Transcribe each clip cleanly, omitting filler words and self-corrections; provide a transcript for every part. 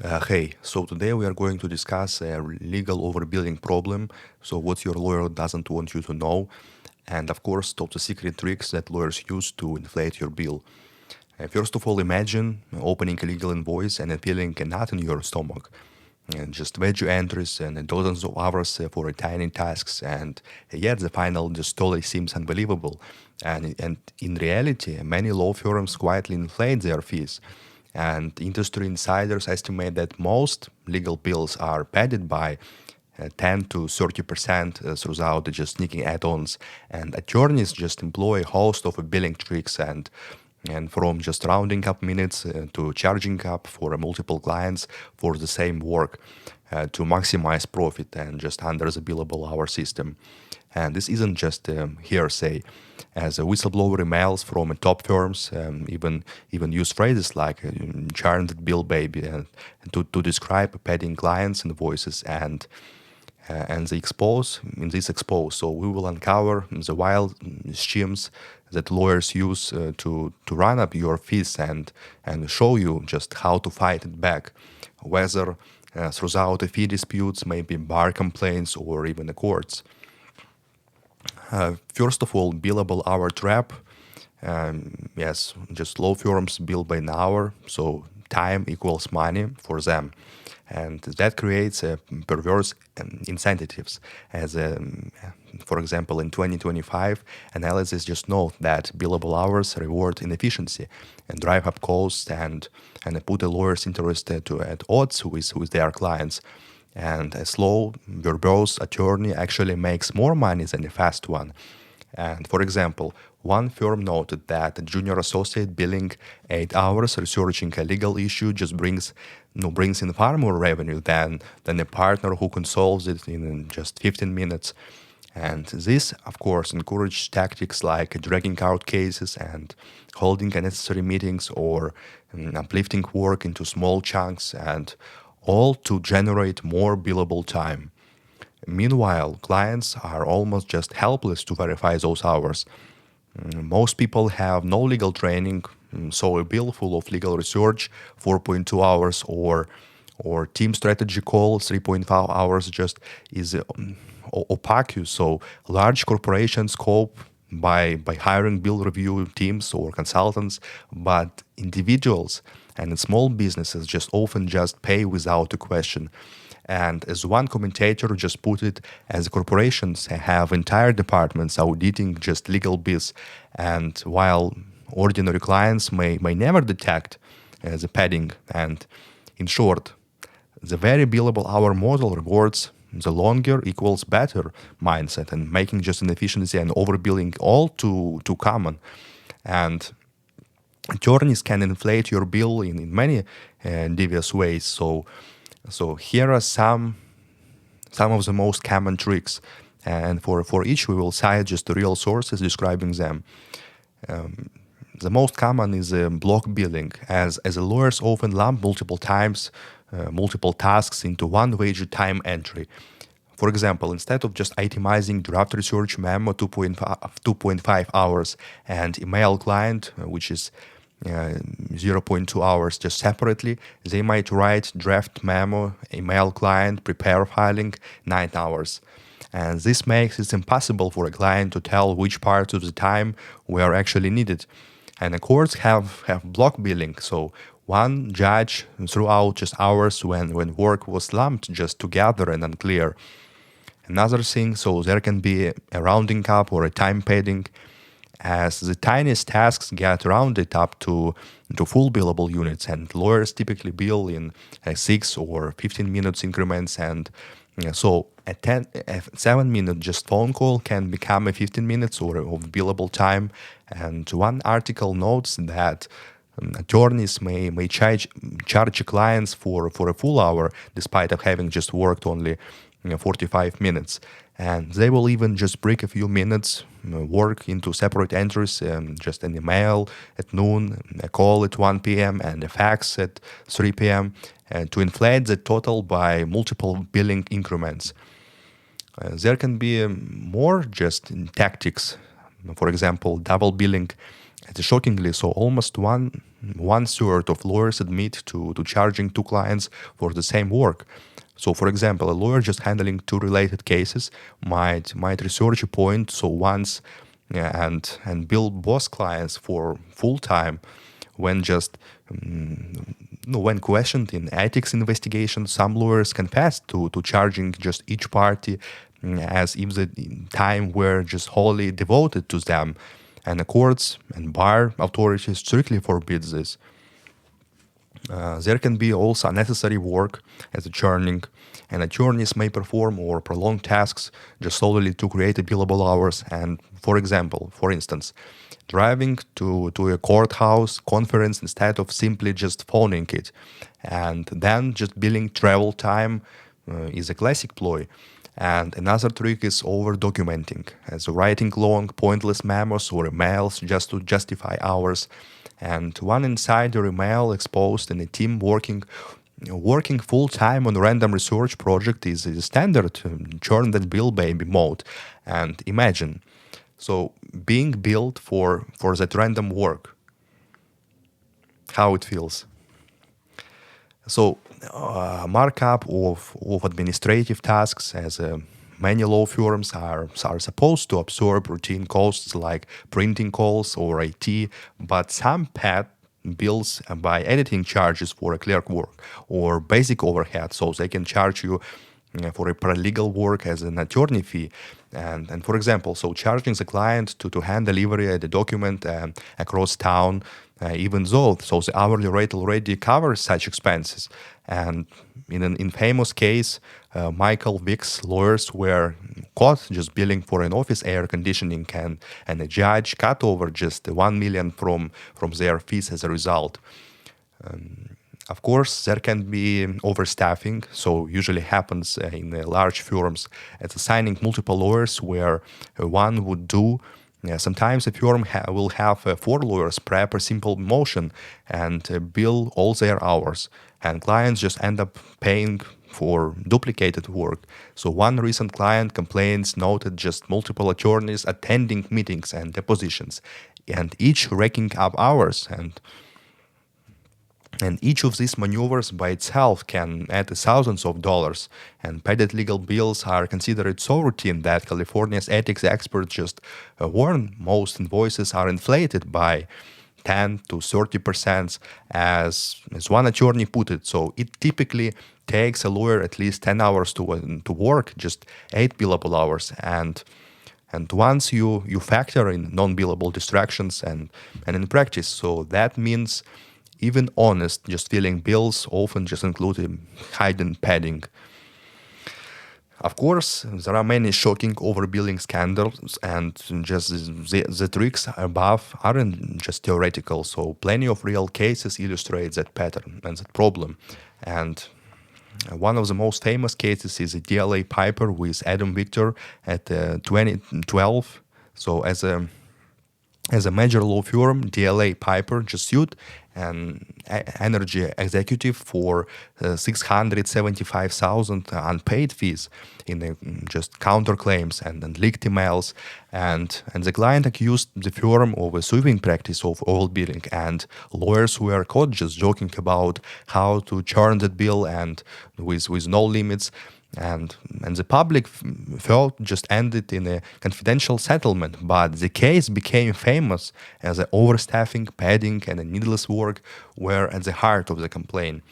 Hey, so today we are going to discuss a legal overbilling problem. So, what your lawyer doesn't want you to know, and of course, top the secret tricks that lawyers use to inflate your bill. First of all, imagine opening a legal invoice and feeling a knot in your stomach. And just veggie entries and dozens of hours for tiny tasks, and yet the final just totally seems unbelievable. And in reality, many law firms quietly inflate their fees. And industry insiders estimate that most legal bills are padded by 10 to 30% throughout just sneaking add-ons, and attorneys just employ a host of billing tricks and from just rounding up minutes to charging up for multiple clients for the same work to maximize profit and just under the billable hour system. And this isn't just hearsay, as whistleblower emails from top firms even use phrases like "churned bill baby" to describe padding clients' invoices and the expose in this expose. So we will uncover the wild schemes that lawyers use to run up your fees and show you just how to fight it back, whether throughout the fee disputes, maybe bar complaints, or even the courts. First of all, billable hour trap. Yes, just law firms bill by an hour, so time equals money for them. And that creates perverse incentives. For example, in 2025, analysis just note that billable hours reward inefficiency and drive up costs and put a lawyer's interest at odds with their clients. And a slow, verbose attorney actually makes more money than a fast one. And for example, one firm noted that a junior associate billing 8 hours researching a legal issue just brings in far more revenue than a partner who can solve it in just 15 minutes. And this, of course, encourages tactics like dragging out cases and holding unnecessary meetings or uplifting work into small chunks, and all to generate more billable time. Meanwhile, clients are almost just helpless to verify those hours. Most people have no legal training, so a bill full of legal research, 4.2 hours, or team strategy call, 3.5 hours, just is opaque. So large corporations cope by hiring bill review teams or consultants, but individuals and small businesses just often just pay without a question. And as one commentator just put it, as corporations have entire departments auditing just legal bills, and while ordinary clients may never detect the padding. And in short, the very billable hour model rewards the longer equals better mindset and making just inefficiency and overbilling all too common. And attorneys can inflate your bill in many devious ways. So here are some of the most common tricks, and for each we will cite just the real sources describing them. The most common is block billing, as lawyers often lump multiple tasks into one wage time entry. For example, instead of just itemizing draft research memo 2.5 hours and email client, which is zero point 0.2 hours just separately, they might write draft memo, email client, prepare filing, 9 hours. And this makes it impossible for a client to tell which parts of the time were actually needed. And the courts have block billing, so one judge threw out just hours when work was lumped just together and unclear. Another thing, so there can be a rounding up or a time padding, as the tiniest tasks get rounded up to full billable units, and lawyers typically bill in 6 or 15 minutes increments, and so a 7 minute just phone call can become a 15 minutes or of billable time. And one article notes that attorneys may charge clients for a full hour despite of having just worked only 45 minutes. And they will even just break a few minutes work into separate entries, just an email at noon, a call at 1 p.m., and a fax at 3 p.m., to inflate the total by multiple billing increments. There can be more just tactics. For example, double billing Shockingly, so almost one third of lawyers admit to charging two clients for the same work. So, for example, a lawyer just handling two related cases might research a point so once, and bill both clients for full time when just when questioned in ethics investigation, some lawyers confessed to charging just each party as if the time were just wholly devoted to them. And the courts and bar authorities strictly forbid this. There can be also unnecessary work as a churning, and attorneys may perform or prolong tasks just solely to create a billable hours. And for instance, driving to a courthouse conference instead of simply just phoning it, and then just billing travel time is a classic ploy. And another trick is over documenting, as writing long, pointless memos or emails just to justify hours. And one insider email exposed in a team working full time on a random research project is a standard churn that bill baby mode. And imagine, so being billed for that random work, how it feels. So, markup of administrative tasks, as many law firms are supposed to absorb routine costs like printing calls or IT, but some pay bills by editing charges for a clerk work or basic overhead, so they can charge you for a paralegal work as an attorney fee. And for example, so charging the client to hand delivery the document across town, even though so the hourly rate already covers such expenses. And in an infamous case, Michael Vick's lawyers were caught just billing for an office air conditioning, and a judge cut over just 1 million from their fees as a result. Of course, there can be overstaffing, so usually happens in large firms at assigning multiple lawyers where one would do. Sometimes a firm will have 4 lawyers prep a simple motion and bill all their hours, and clients just end up paying for duplicated work. So one recent client complaints noted just multiple attorneys attending meetings and depositions, and each racking up hours, and each of these maneuvers by itself can add thousands of dollars. And padded legal bills are considered so routine that California's ethics experts just warn most invoices are inflated by 10 to 30%, as one attorney put it. So it typically takes a lawyer at least 10 hours to work just 8 billable hours. And once you factor in non-billable distractions and in practice, so that means even honest, just filling bills often just include hidden padding. Of course, there are many shocking overbilling scandals, and just the tricks above aren't just theoretical. So plenty of real cases illustrate that pattern and that problem. And one of the most famous cases is a DLA Piper with Adam Victor at 2012. So as a major law firm, DLA Piper just sued an energy executive for $675,000 unpaid fees in just counterclaims and leaked emails. And the client accused the firm of a sweeping practice of overbilling, and lawyers were caught just joking about how to churn that bill and with no limits. And the public thought just ended in a confidential settlement, but the case became famous as the overstaffing, padding, and needless work were at the heart of the complaint.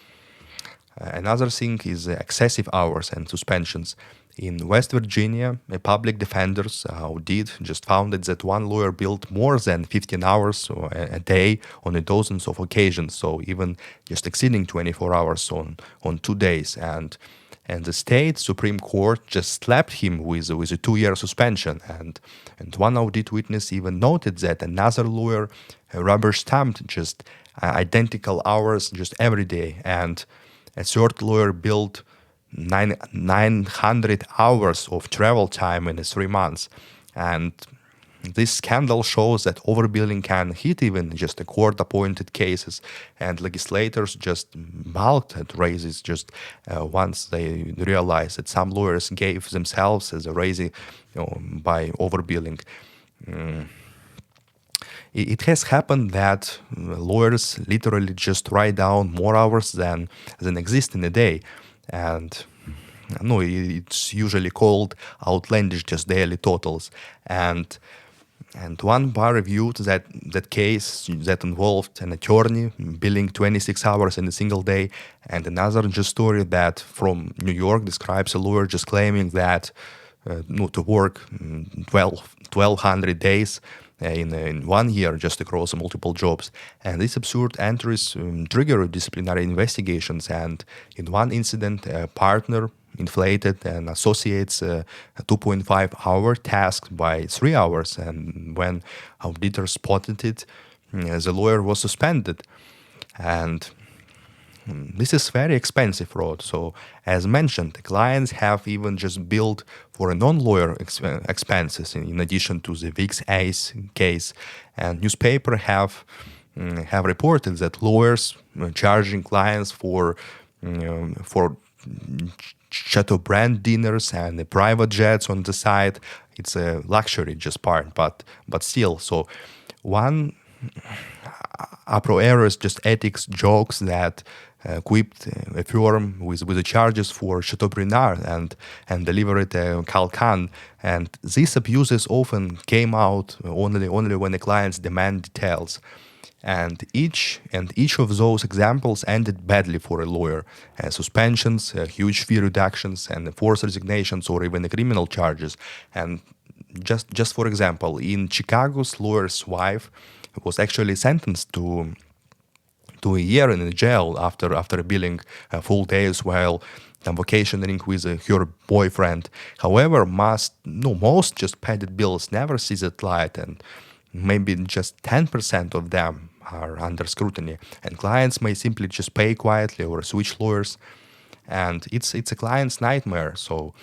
Another thing is excessive hours and suspensions. In West Virginia, a public defender's audit just found that one lawyer billed more than 15 hours a day on a dozens of occasions, so even just exceeding 24 hours on 2 days. And the state Supreme Court just slapped him with a 2-year suspension. And one audit witness even noted that another lawyer rubber stamped just identical hours just every day. And a third lawyer billed 900 hours of travel time in 3 months. And this scandal shows that overbilling can hit even just the court-appointed cases, and legislators just balked at raises just once they realized that some lawyers gave themselves as a raise by overbilling. it has happened that lawyers literally just write down more hours than exist in a day, and no, it's usually called outlandish just daily totals, and one bar reviewed that case that involved an attorney billing 26 hours in a single day, and another just story that from New York describes a lawyer just claiming that no, to work 1,200 days in 1 year just across multiple jobs. And these absurd entries trigger disciplinary investigations. And in one incident, a partner inflated an associate's 2.5-hour task by 3 hours. And when auditors spotted it, the lawyer was suspended. And this is very expensive fraud. So, as mentioned, the clients have even just billed for a non-lawyer expenses in addition to the VIX Ace case. And newspaper have reported that lawyers charging clients for Chateaubriand dinners and the private jets on the side. It's a luxury just part, but still. So one Apro errors just ethics jokes that equipped a firm with the charges for Chateaubriand and delivered Calcan. And these abuses often came out only when the clients demand details. And each of those examples ended badly for a lawyer: suspensions, huge fee reductions, and forced resignations, or even the criminal charges. And just for example, in Chicago's lawyer's wife was actually sentenced to a year in the jail after billing full days while vacationing with her boyfriend. However, most just paid bills never see that light, and maybe just 10% of them are under scrutiny. And clients may simply just pay quietly or switch lawyers. And it's a client's nightmare. So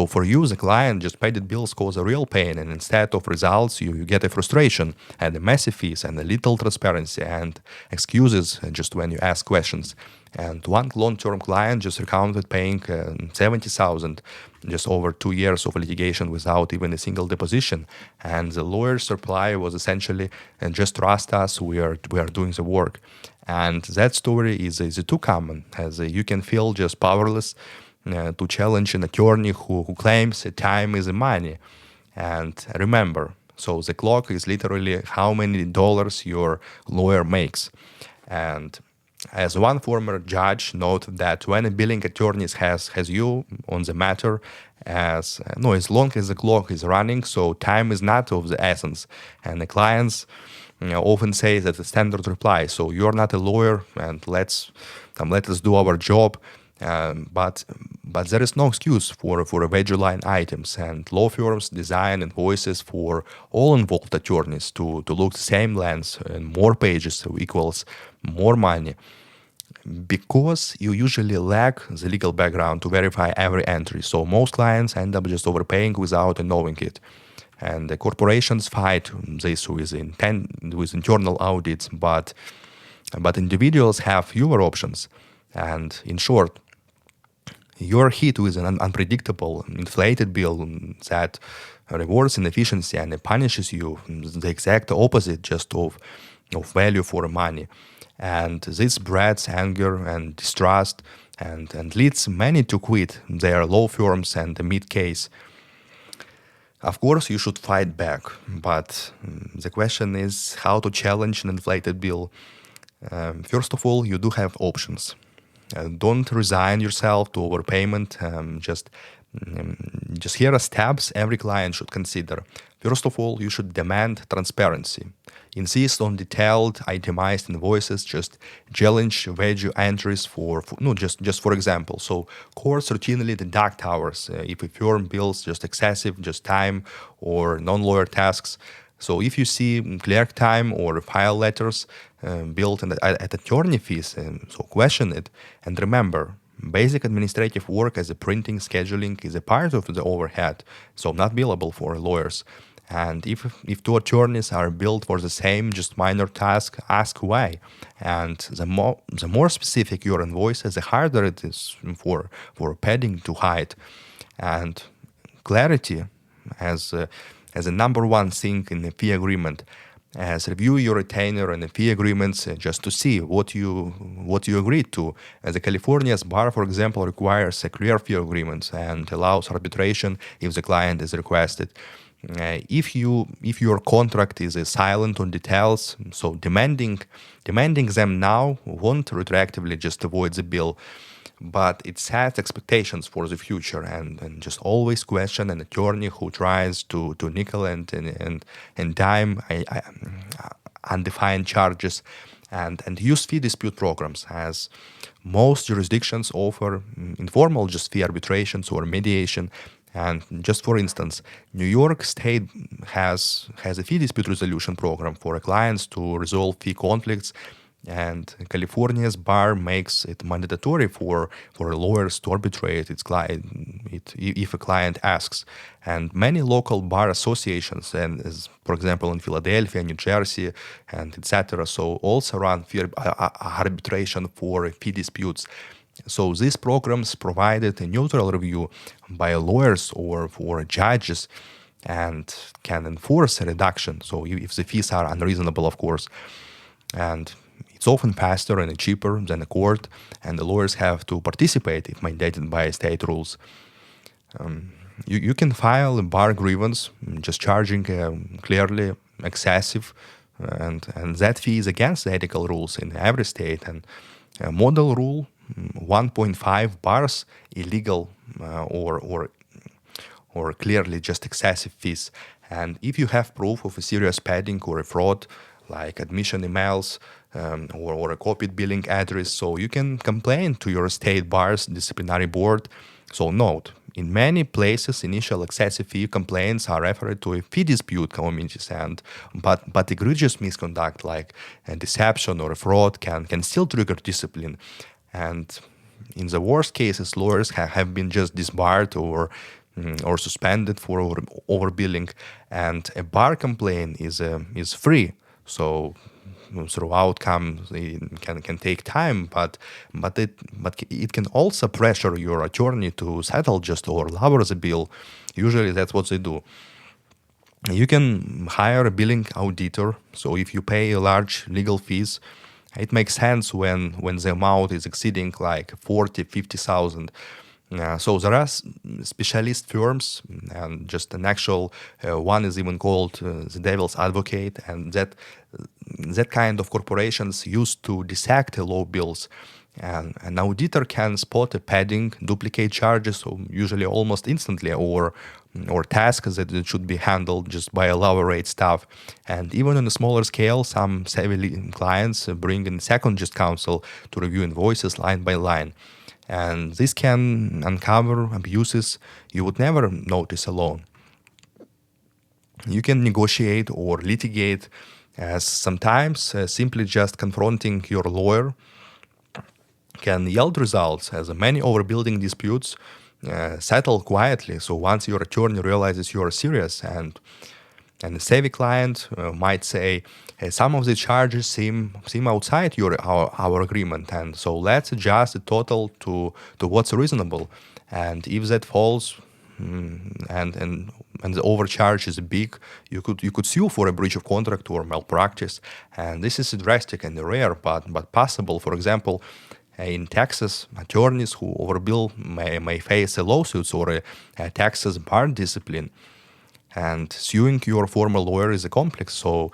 for you, the client, just paid bills cause a real pain, and instead of results, you get a frustration and a massive fees and a little transparency and excuses just when you ask questions. And one long-term client just recounted paying 70,000 just over 2 years of litigation without even a single deposition. And the lawyer's reply was essentially, "And just trust us, we are doing the work." And that story is too common, as you can feel just powerless to challenge an attorney who claims time is money. And remember, so the clock is literally how many dollars your lawyer makes. And as one former judge noted that when a billing attorney has you on the matter, as long as the clock is running, so time is not of the essence. And the clients often say that the standard reply, so you're not a lawyer, and let us do our job. But there is no excuse for wage line items, and law firms design invoices for all involved attorneys to look the same lens, and more pages equals more money, because you usually lack the legal background to verify every entry. So most clients end up just overpaying without knowing it. And the corporations fight this with internal audits, but individuals have fewer options. And in short, you're hit with an unpredictable, inflated bill that rewards inefficiency and punishes you the exact opposite just of value for money. And this breeds anger and distrust and leads many to quit their law firms and the mid-case. Of course, you should fight back, but the question is how to challenge an inflated bill. First of all, you do have options. Don't resign yourself to overpayment. Just here are steps every client should consider. First of all, you should demand transparency. Insist on detailed, itemized invoices. Just challenge value entries just for example. So courts routinely deduct hours if a firm bills just excessive, just time or non-lawyer tasks. So if you see clerk time or file letters billed at attorney fees, so question it. And remember, basic administrative work as a printing, scheduling is a part of the overhead, so not billable for lawyers. And if two attorneys are billed for the same just minor task, ask why. And the more specific your invoice is, the harder it is for padding to hide. And clarity as a number one thing in the fee agreement. as review your retainer and the fee agreements just to see what you agreed to. As the California's bar, for example, requires a clear fee agreement and allows arbitration if the client is requested. If your contract is silent on details, so demanding them now won't retroactively just avoid the bill, but it sets expectations for the future, and just always question an attorney who tries to nickel and dime undefined charges, and use fee dispute programs, as most jurisdictions offer informal just fee arbitrations or mediation. And just for instance, New York State has a fee dispute resolution program for clients to resolve fee conflicts, and California's bar makes it mandatory for lawyers to arbitrate if a client asks. And many local bar associations, and for example in Philadelphia, New Jersey, and etc., so also run fee arbitration for fee disputes. So these programs provided a neutral review by lawyers or for judges, and can enforce a reduction. So if the fees are unreasonable, of course. And it's often faster and cheaper than a court, and the lawyers have to participate if mandated by state rules. You can file a bar grievance, just charging clearly excessive, and that fee is against the ethical rules in every state. And model rule 1.5 bars illegal, or clearly just excessive fees. And if you have proof of a serious padding or a fraud, like admission emails, or a copied billing address, so you can complain to your state bar's disciplinary board. So note, in many places, initial excessive fee complaints are referred to a fee dispute committees, but egregious misconduct like a deception or a fraud can still trigger discipline. And in the worst cases, lawyers have been just disbarred or suspended for overbilling, and a bar complaint is free. So through outcome it can take time, but it can also pressure your attorney to settle just or lower the bill. Usually that's what they do. You can hire a billing auditor. So if you pay large legal fees, it makes sense when the amount is exceeding like 40, 50,000. So there are specialist firms, and just an actual one is even called the devil's advocate, and that kind of corporations used to dissect law bills. And an auditor can spot a padding, duplicate charges, usually almost instantly, or tasks that should be handled just by a lower rate staff. And even on a smaller scale, some savvy clients bring in second just counsel to review invoices line by line. And this can uncover abuses you would never notice alone. You can negotiate or litigate, as sometimes simply just confronting your lawyer can yield results, as many overbuilding disputes settle quietly. So once your attorney realizes you are serious, and a savvy client might say, hey, some of the charges seem outside our agreement, and so let's adjust the total to what's reasonable. And if that falls, and the overcharge is big, you could sue for a breach of contract or malpractice. And this is drastic and rare, but possible. For example, in Texas, attorneys who overbill may face a lawsuits or a Texas bar discipline. And suing your former lawyer is a complex, so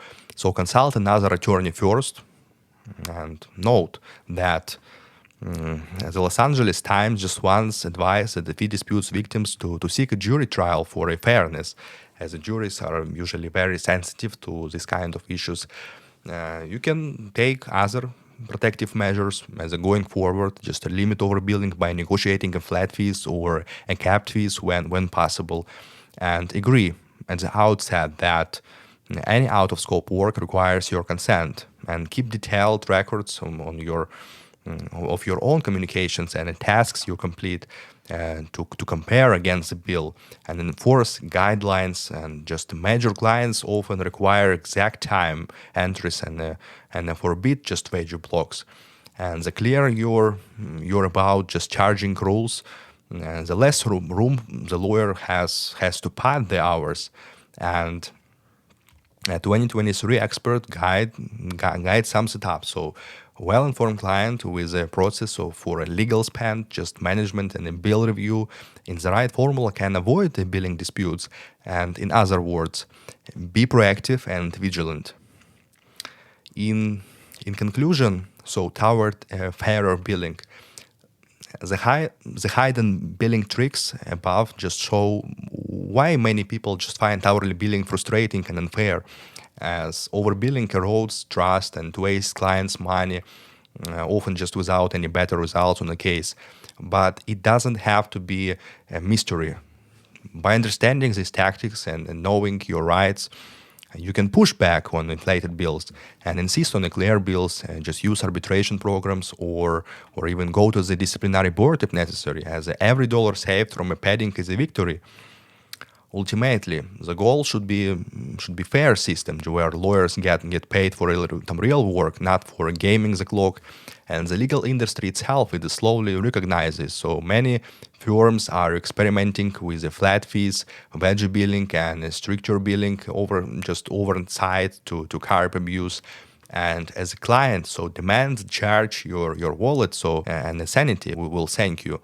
consult another attorney first. And note that the Los Angeles Times just once advised the fee disputes victims to seek a jury trial for a fairness, as the juries are usually very sensitive to this kind of issues. You can take other protective measures as going forward, just to limit overbilling by negotiating a flat fees or a capped fees when possible, and agree at the outset that any out-of-scope work requires your consent, and keep detailed records on your of your own communications and the tasks you complete, to compare against the bill, and enforce guidelines. And just major clients often require exact time entries and forbid just wage blocks. And the clearer you're about just charging rules, the less room the lawyer has to pad the hours. And A 2023 expert guide sums it up. So, well-informed client with a process of for a legal spend, just management and a bill review in the right formula can avoid the billing disputes. And in other words, be proactive and vigilant. In in conclusion, so toward fairer billing, the hidden billing tricks above just show why many people just find hourly billing frustrating and unfair, as overbilling erodes trust and wastes clients' money, often just without any better results on the case. But it doesn't have to be a mystery. By understanding these tactics and knowing your rights, you can push back on inflated bills and insist on the clear bills and just use arbitration programs or even go to the disciplinary board if necessary, as every dollar saved from a padding is a victory. Ultimately, the goal should be fair system where lawyers get paid for some real work, not for gaming the clock. And the legal industry itself it slowly recognizes. So many firms are experimenting with the flat fees, veggie billing, and stricter billing oversight to curb abuse. And as a client, so demand charge your wallet so and the sanity will thank you.